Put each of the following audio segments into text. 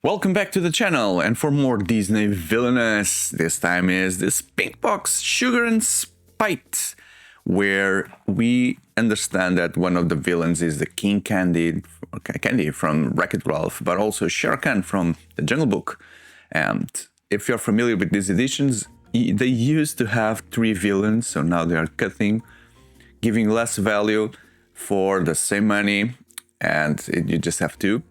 Welcome back to the channel, and for more Disney villainous, this time is this pink box, Sugar and Spite, where we understand that one of the villains is the King Candy from Wreck-It Ralph, but also Shere Khan from the Jungle Book. And if you're familiar with these editions, they used to have 3 villains, so now they are cutting, giving less value for the same money, and you just have 2.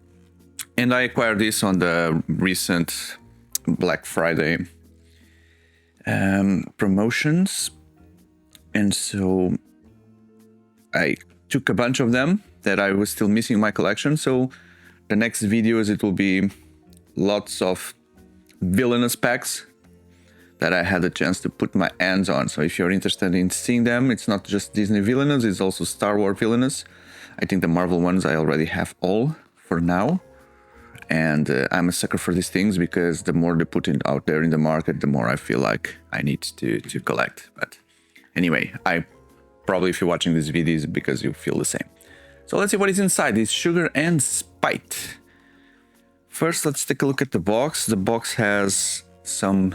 And I acquired this on the recent Black Friday promotions. And so I took a bunch of them that I was still missing in my collection. So the next videos, it will be lots of villainous packs that I had a chance to put my hands on. So if you're interested in seeing them, it's not just Disney villainous, it's also Star Wars villainous. I think the Marvel ones I already have all for now. And I'm a sucker for these things because the more they put it out there in the market, the more I feel like I need to collect. But anyway, I probably, if you're watching these videos, because you feel the same. So let's see what is inside this Sugar and Spite. First, let's take a look at the box. The box has some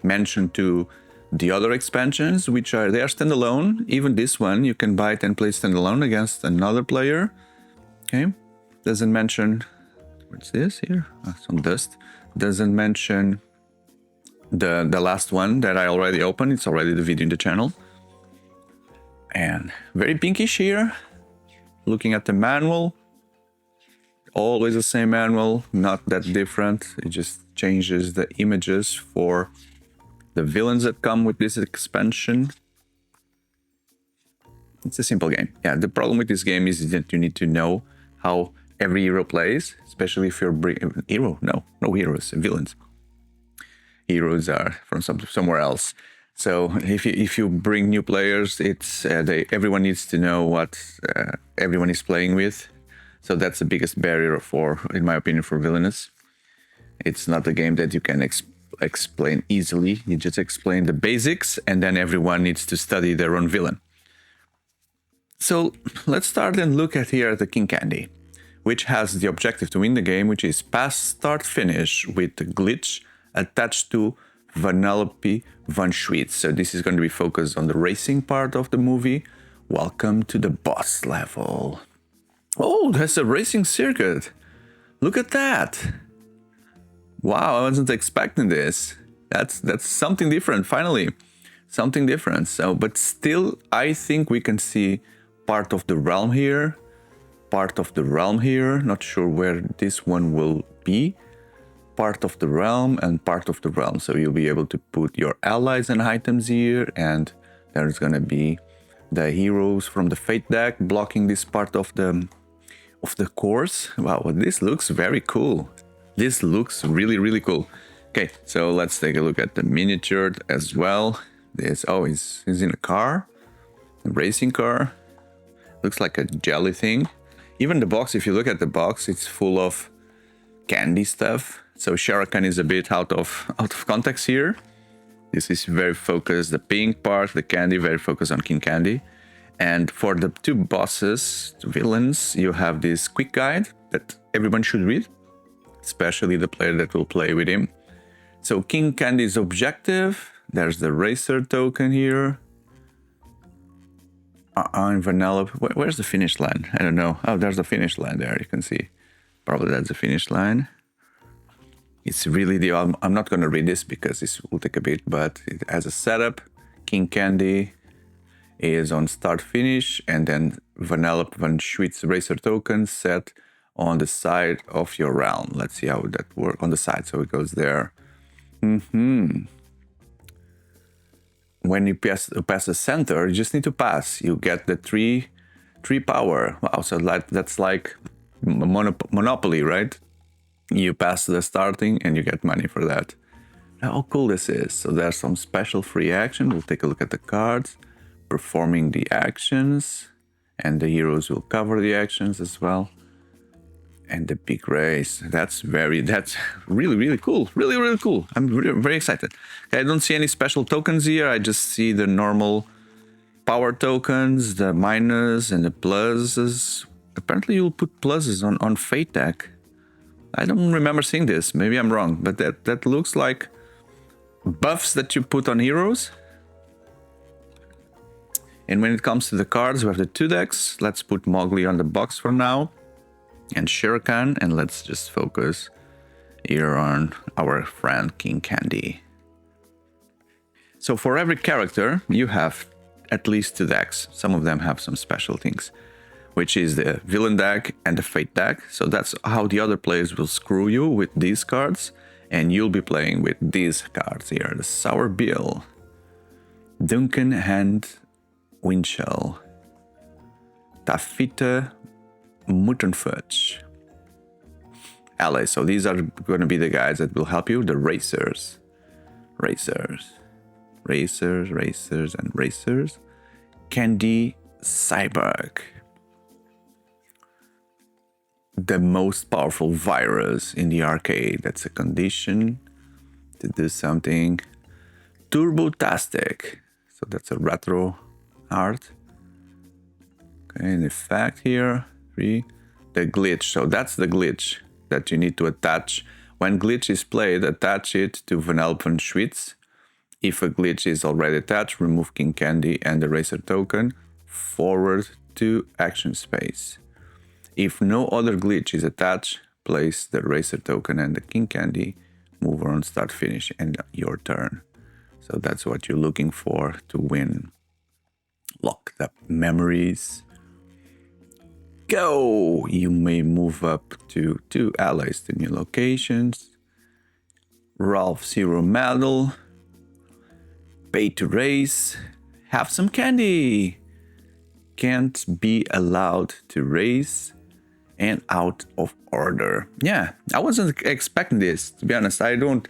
mention to the other expansions, which are standalone. Even this one, you can buy it and play standalone against another player. Okay, doesn't mention. What's this here? Some dust. Doesn't mention the last one that I already opened. It's already the video in the channel. And very pinkish here. Looking at the manual. Always the same manual, not that different. It just changes the images for the villains that come with this expansion. It's a simple game. Yeah, the problem with this game is that you need to know how every hero plays, especially if you're no heroes, villains. Heroes are from somewhere else. So if you bring new players, it's everyone needs to know what everyone is playing with. So that's the biggest barrier in my opinion, for villainous. It's not a game that you can explain easily. You just explain the basics, and then everyone needs to study their own villain. So let's start and look at here the King Candy, which has the objective to win the game, which is pass, start, finish with the glitch attached to Vanellope Von Schweetz. So this is going to be focused on the racing part of the movie. Welcome to the boss level. Oh, there's a racing circuit. Look at that. Wow, I wasn't expecting this. That's something different, finally. Something different. So, but still, I think we can see part of the realm here. Not sure where this one will be. Part of the realm and part of the realm. So you'll be able to put your allies and items here, and there's gonna be the heroes from the Fate deck blocking this part of the course. Wow, this looks very cool. This looks really, really cool. Okay, so let's take a look at the miniature as well. He's in a car, a racing car. Looks like a jelly thing. Even the box, if you look at the box, it's full of candy stuff. So Shere Khan is a bit out of context here. This is very focused, the pink part, the candy, very focused on King Candy. And for the 2 bosses, villains, you have this quick guide that everyone should read, especially the player that will play with him. So King Candy's objective, there's the racer token here. In Vanellope, where's the finish line? I don't know. Oh, there's the finish line there, you can see. Probably that's the finish line. It's really I'm not going to read this because this will take a bit, but it has a setup. King Candy is on start finish, and then Vanellope Von Schweetz racer token set on the side of your realm. Let's see how that works on the side. So it goes there. When you pass the center, you just need to pass. You get the 3 power. Wow, so that's like Monopoly, right? You pass the starting and you get money for that. How cool this is. So there's some special free action. We'll take a look at the cards. Performing the actions. And the heroes will cover the actions as well. And the big race. That's really, really cool. Really, really cool. I'm very excited. Okay, I don't see any special tokens here. I just see the normal power tokens, the minus and the pluses. Apparently you'll put pluses on Fate deck. I don't remember seeing this. Maybe I'm wrong, but that looks like buffs that you put on heroes. And when it comes to the cards, we have the 2 decks. Let's put Mowgli on the box for now. And Shere Khan, and let's just focus here on our friend King Candy. So for every character, you have at least 2 decks. Some of them have some special things, which is the Villain deck and the Fate deck. So that's how the other players will screw you with these cards. And you'll be playing with these cards here. The Sour Bill, Duncan Hand Windshell, Tafita Muttonfudge, allies. So these are going to be the guys that will help you. The Racers, and Racers. Candy Cyborg, the most powerful virus in the arcade. That's a condition to do something. Turbotastic, so that's a retro art. Okay, an effect here. 3. The glitch, so that's the glitch that you need to attach. When glitch is played, attach it to Vanellope Schwitz. If a glitch is already attached, remove King Candy and the Racer token, forward to action space. If no other glitch is attached, place the Racer token and the King Candy, move on, start, finish, and your turn. So that's what you're looking for to win. Locked up memories. Go! You may move up to 2 allies to new locations. Ralph Zero Medal. Pay to race. Have some candy. Can't be allowed to race. And out of order. Yeah, I wasn't expecting this, to be honest. I don't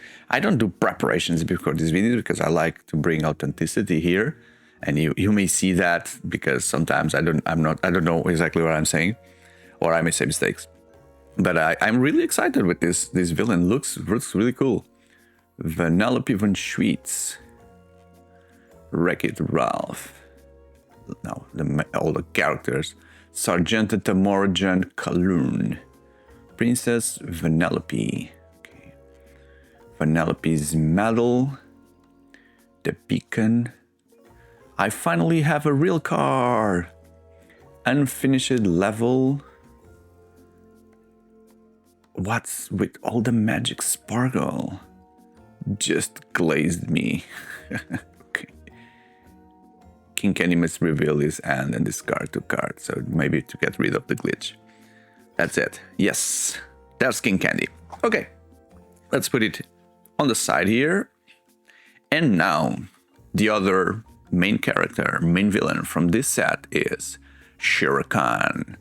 do preparations before this video because I like to bring authenticity here. And you may see that because sometimes I don't know exactly what I'm saying, or I may say mistakes. But I'm really excited with this villain. Looks really cool. Vanellope von Schwitz. Wreck-It Ralph. Now all the characters. Sergeanta Tamorjan Kaloon. Princess Vanellope. Okay. Vanellope's Medal. The Beacon. I finally have a real car. Unfinished level. What's with all the magic sparkle? Just glazed me. Okay. King Candy must reveal his hand and discard 2 cards. So maybe to get rid of the glitch. That's it. Yes. There's King Candy. Okay. Let's put it on the side here. And now the other main character, main villain from this set is Shere Khan.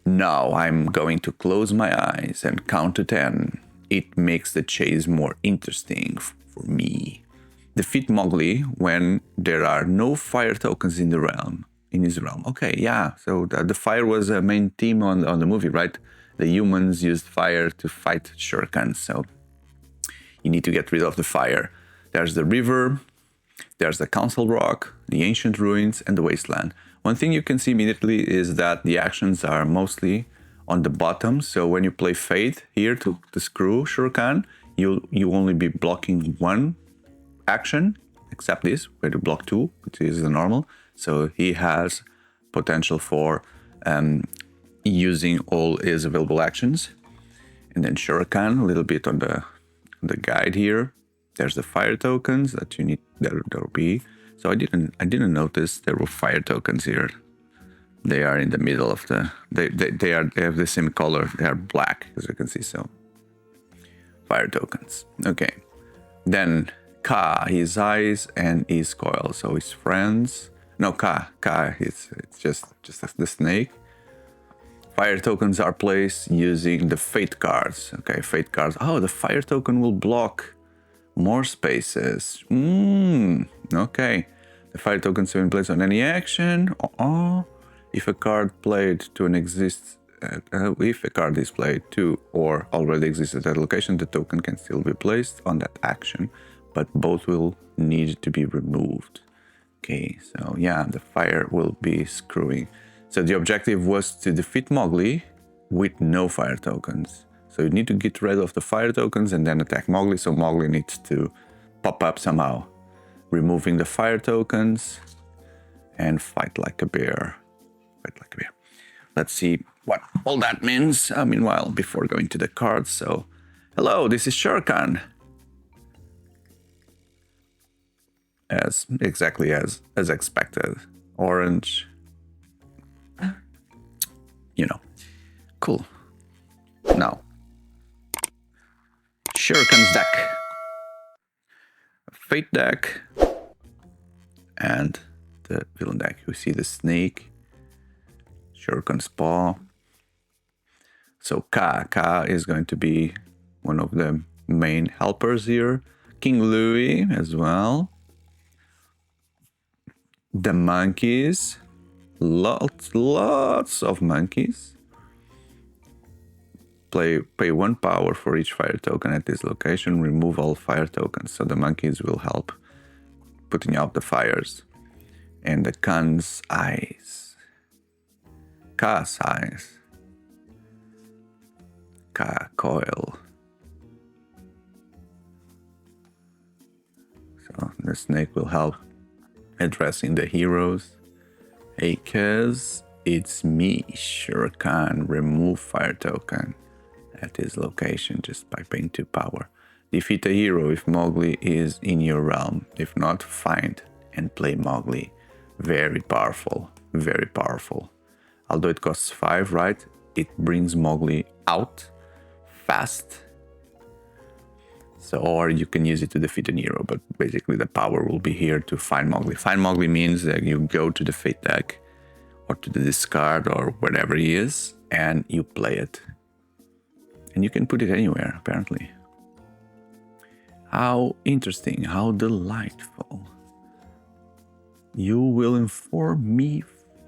Now I'm going to close my eyes and count to 10. It makes the chase more interesting for me. Defeat Mowgli when there are no fire tokens in his realm. Okay, yeah. So the fire was a main theme on the movie, right? The humans used fire to fight Shere Khan. So you need to get rid of the fire. There's the river. There's the Council Rock, the Ancient Ruins, and the Wasteland. One thing you can see immediately is that the actions are mostly on the bottom. So when you play Fate here to screw Shere Khan, you only be blocking 1 action, except this, where you block 2, which is the normal. So he has potential for using all his available actions. And then Shere Khan, a little bit on the guide here. There's the fire tokens that you need. There'll be. So I didn't notice there were fire tokens here. They are in the middle of the. They have the same color. They are black, as you can see. So fire tokens. Okay. Then Ka, his eyes and his coil. So his friends. No, Ka. It's just the snake. Fire tokens are placed using the fate cards. Okay, fate cards. Oh, the fire token will block more spaces. Okay. The fire tokens have been placed on any action. If a card played to an if a card is played to or already exists at that location, the token can still be placed on that action, but both will need to be removed. Okay, so yeah, the fire will be screwing. So the objective was to defeat Mowgli with no fire tokens. So you need to get rid of the fire tokens and then attack Mowgli. So Mowgli needs to pop up somehow, removing the fire tokens and fight like a bear. Fight like a bear. Let's see what all that means. Meanwhile, before going to the cards, so hello, this is Shere Khan. Exactly as expected. Orange. You know. Cool. Now, Shere Khan's deck. Fate deck. And the villain deck. You see the snake. Shere Khan's paw. So Ka is going to be one of the main helpers here. King Louis as well. The monkeys. Lots of monkeys. Pay 1 power for each fire token at this location. Remove all fire tokens. So the monkeys will help putting out the fires. And the Khan's eyes. Ka's eyes. Ka coil. So the snake will help addressing the heroes. Hey Kaz, it's me, Shere Khan. Remove fire token at his location just by paying 2 power. Defeat a hero if Mowgli is in your realm. If not, find and play Mowgli. Very powerful, very powerful. Although it costs 5, right? It brings Mowgli out fast. So, or you can use it to defeat a hero, but basically the power will be here to find Mowgli. Find Mowgli means that you go to the Fate deck or to the discard or wherever he is and you play it. And you can put it anywhere, apparently. How interesting, how delightful. You will inform me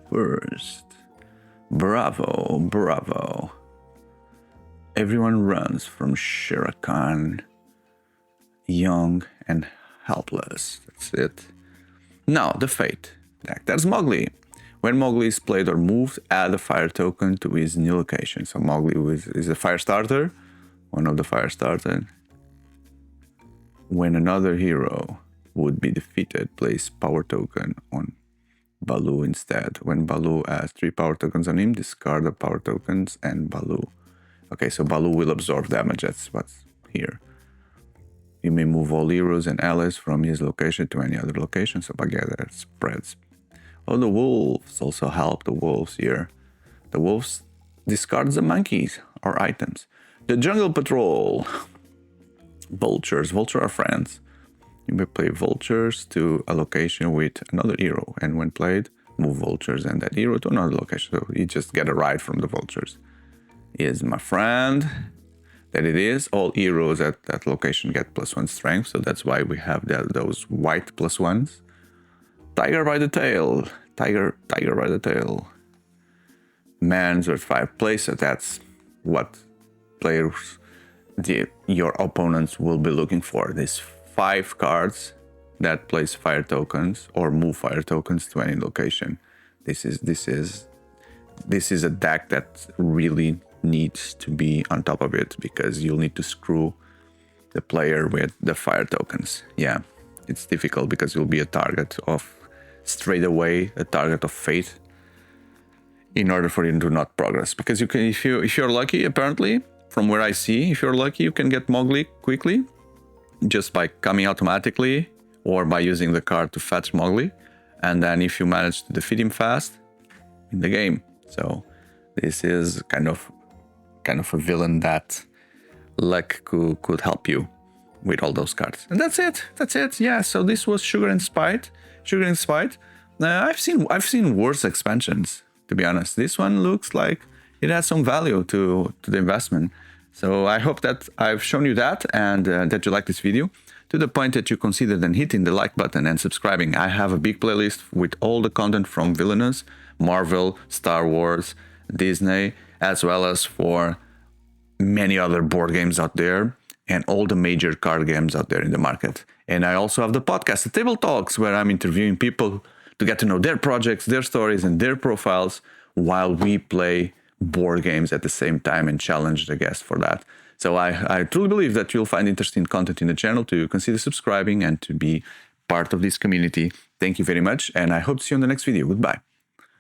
first. Bravo, bravo. Everyone runs from Shere Khan. Young and helpless. That's it. Now, the Fate deck. That's Mowgli. When Mowgli is played or moved, add a fire token to his new location. So Mowgli is a fire starter. One of the fire started. When another hero would be defeated, place power token on Baloo instead. When Baloo has 3 power tokens on him, discard the power tokens and Baloo. Okay, so Baloo will absorb damage. That's what's here. You may move all heroes and allies from his location to any other location, so together spreads. Oh, the wolves also help. The wolves here. The wolves discards the monkeys or items. The jungle patrol. Vultures. Vultures are friends. You may play vultures to a location with another hero, and when played, move vultures and that hero to another location. So you just get a ride from the vultures. Is my friend. That it is. All heroes at that location get +1 strength, so that's why we have those white +1s. Tiger by the tail. Tiger by the tail. Man's worth 5 place, so that's what players, your opponents will be looking for. These 5 cards that place fire tokens or move fire tokens to any location. This is a deck that really needs to be on top of it because you'll need to screw the player with the fire tokens. Yeah, it's difficult because you'll be a target of straight away, a target of fate in order for you to not progress. Because you can, if you're lucky, apparently, from where I see, if you're lucky, you can get Mowgli quickly just by coming automatically or by using the card to fetch Mowgli. And then if you manage to defeat him fast, in the game. So this is kind of a villain that luck could help you with all those cards. And that's it. Yeah, so this was Sugar and Spite. I've seen worse expansions, to be honest. This one looks like it has some value to the investment. So I hope that I've shown you that and that you like this video to the point that you consider then hitting the like button and subscribing. I have a big playlist with all the content from Villainous, Marvel, Star Wars, Disney, as well as for many other board games out there and all the major card games out there in the market. And I also have the podcast, The Table Talks, where I'm interviewing people to get to know their projects, their stories, and their profiles while we play board games at the same time and challenge the guest for that. So I truly believe that you'll find interesting content in the channel, to consider subscribing and to be part of this community. Thank you very much, and I hope to see you on the next video. Goodbye.